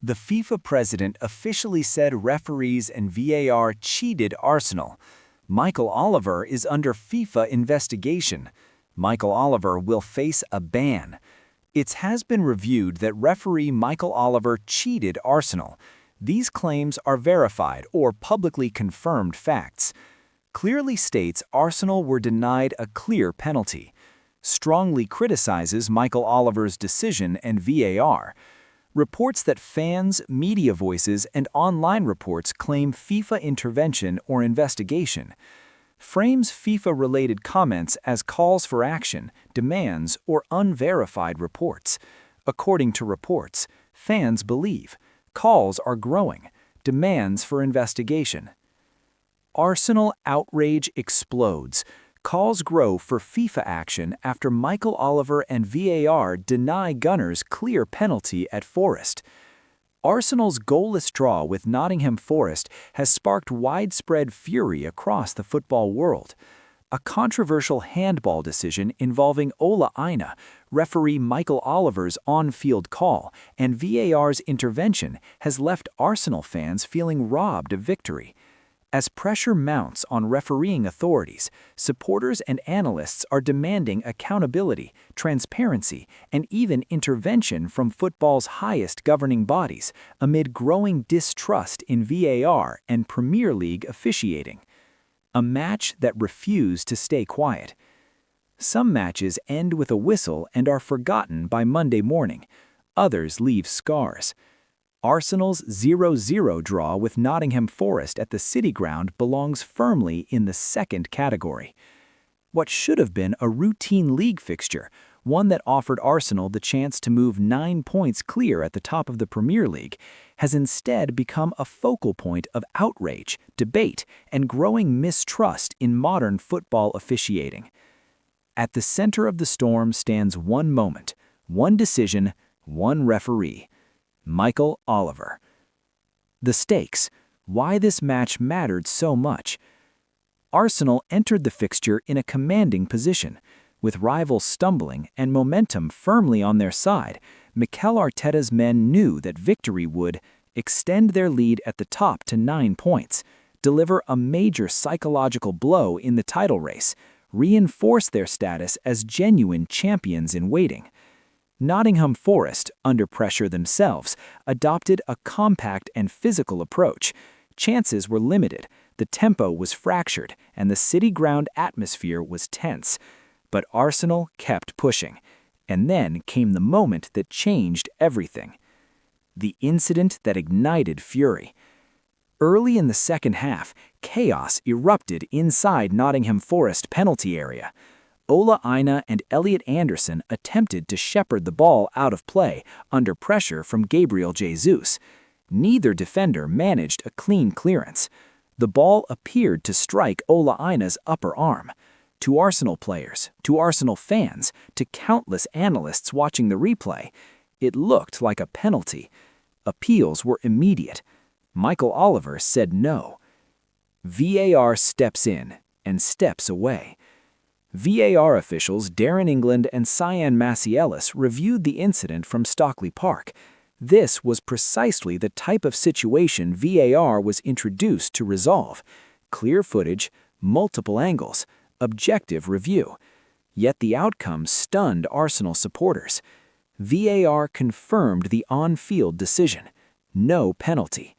The FIFA president officially said referees and VAR cheated Arsenal. Michael Oliver is under FIFA investigation. Michael Oliver will face a ban. It has been reviewed that referee Michael Oliver cheated Arsenal. These claims are verified or publicly confirmed facts. Clearly states Arsenal were denied a clear penalty. Strongly criticizes Michael Oliver's decision and VAR. Reports that fans, media voices, and online reports claim FIFA intervention or investigation. Frames FIFA-related comments as calls for action, demands, or unverified reports. According to reports, fans believe calls are growing, demands for investigation. Arsenal outrage explodes. Calls grow for FIFA action after Michael Oliver and VAR deny Gunners clear penalty at Forest. Arsenal's goalless draw with Nottingham Forest has sparked widespread fury across the football world. A controversial handball decision involving Ola Aina, referee Michael Oliver's on-field call, and VAR's intervention has left Arsenal fans feeling robbed of victory. As pressure mounts on refereeing authorities, supporters and analysts are demanding accountability, transparency, and even intervention from football's highest governing bodies amid growing distrust in VAR and Premier League officiating. A match that refused to stay quiet. Some matches end with a whistle and are forgotten by Monday morning. Others leave scars. Arsenal's 0-0 draw with Nottingham Forest at the City Ground belongs firmly in the second category. What should have been a routine league fixture, one that offered Arsenal the chance to move 9 points clear at the top of the Premier League, has instead become a focal point of outrage, debate, and growing mistrust in modern football officiating. At the center of the storm stands one moment, one decision, one referee. Michael Oliver. The stakes, why this match mattered so much. Arsenal entered the fixture in a commanding position. With rivals stumbling and momentum firmly on their side, Mikel Arteta's men knew that victory would extend their lead at the top to 9 points, deliver a major psychological blow in the title race, reinforce their status as genuine champions in waiting. Nottingham Forest, under pressure themselves, adopted a compact and physical approach. Chances were limited, the tempo was fractured, and the City Ground atmosphere was tense. But Arsenal kept pushing. And then came the moment that changed everything. The incident that ignited fury. Early in the second half, chaos erupted inside Nottingham Forest penalty area. Ola Aina and Elliot Anderson attempted to shepherd the ball out of play under pressure from Gabriel Jesus. Neither defender managed a clean clearance. The ball appeared to strike Ola Aina's upper arm. To Arsenal players, to Arsenal fans, to countless analysts watching the replay, it looked like a penalty. Appeals were immediate. Michael Oliver said no. VAR steps in and steps away. VAR officials Darren England and Cyan Macielis reviewed the incident from Stockley Park. This was precisely the type of situation VAR was introduced to resolve. Clear footage, multiple angles, objective review. Yet the outcome stunned Arsenal supporters. VAR confirmed the on-field decision. No penalty.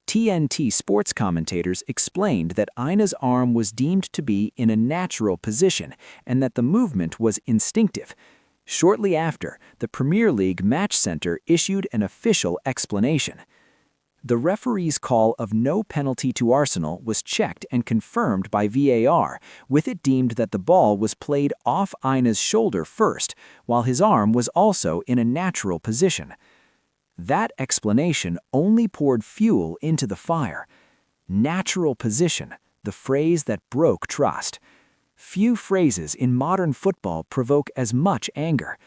TNT sports commentators explained that Aina's arm was deemed to be in a natural position and that the movement was instinctive. Shortly after, the Premier League Match Center issued an official explanation. The referee's call of no penalty to Arsenal was checked and confirmed by VAR, with it deemed that the ball was played off Aina's shoulder first, while his arm was also in a natural position. That explanation only poured fuel into the fire. Natural position, the phrase that broke trust. Few phrases in modern football provoke as much anger.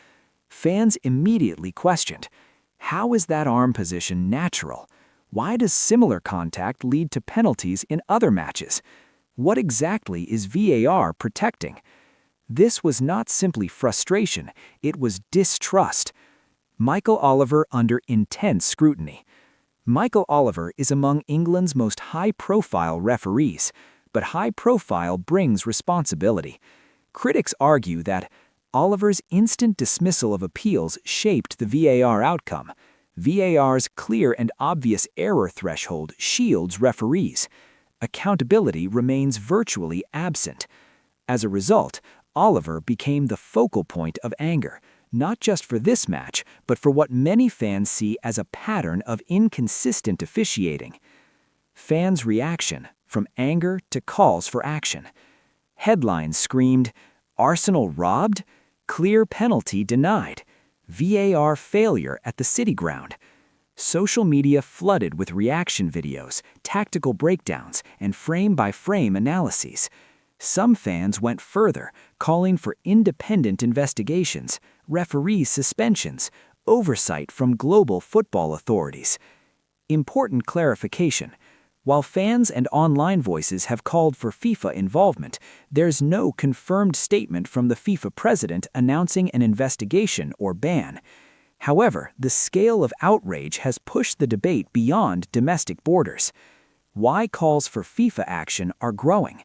Fans immediately questioned, how is that arm position natural? Why does similar contact lead to penalties in other matches? What exactly is VAR protecting? This was not simply frustration, it was distrust. Michael Oliver under intense scrutiny. Michael Oliver is among England's most high-profile referees, but high profile brings responsibility. Critics argue that Oliver's instant dismissal of appeals shaped the VAR outcome. VAR's clear and obvious error threshold shields referees. Accountability remains virtually absent. As a result, Oliver became the focal point of anger, not just for this match, but for what many fans see as a pattern of inconsistent officiating. Fans' reaction, from anger to calls for action. Headlines screamed, "Arsenal robbed? Clear penalty denied. VAR failure at the City Ground." Social media flooded with reaction videos, tactical breakdowns, and frame-by-frame analyses. Some fans went further, calling for independent investigations, referee suspensions, oversight from global football authorities. Important clarification. While fans and online voices have called for FIFA involvement, there's no confirmed statement from the FIFA president announcing an investigation or ban. However, the scale of outrage has pushed the debate beyond domestic borders. Why calls for FIFA action are growing?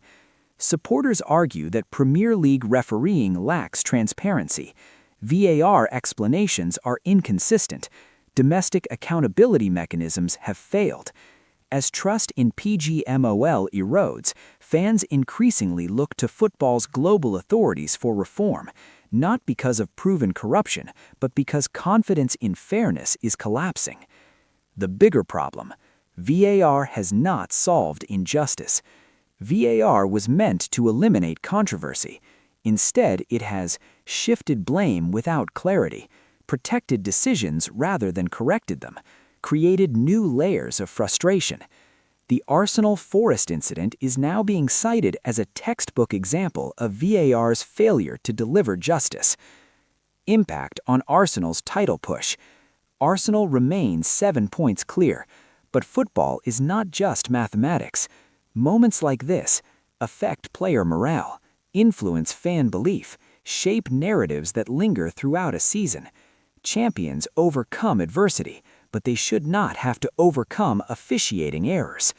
Supporters argue that Premier League refereeing lacks transparency. VAR explanations are inconsistent. Domestic accountability mechanisms have failed. As trust in PGMOL erodes, fans increasingly look to football's global authorities for reform, not because of proven corruption, but because confidence in fairness is collapsing. The bigger problem: VAR has not solved injustice. VAR was meant to eliminate controversy. Instead, it has shifted blame without clarity, protected decisions rather than corrected them, created new layers of frustration. The Arsenal Forest incident is now being cited as a textbook example of VAR's failure to deliver justice. Impact on Arsenal's title push. Arsenal remains 7 points clear, but football is not just mathematics. Moments like this affect player morale, influence fan belief, shape narratives that linger throughout a season. Champions overcome adversity, but they should not have to overcome officiating errors.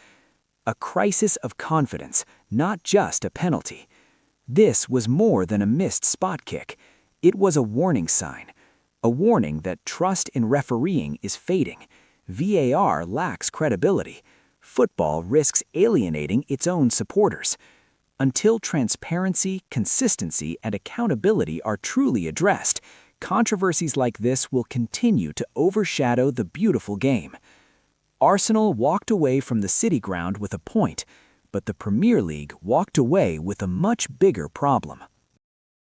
A crisis of confidence, not just a penalty. This was more than a missed spot kick. It was a warning sign. A warning that trust in refereeing is fading. VAR lacks credibility. Football risks alienating its own supporters. Until transparency, consistency, and accountability are truly addressed, controversies like this will continue to overshadow the beautiful game. Arsenal walked away from the City Ground with a point, but the Premier League walked away with a much bigger problem.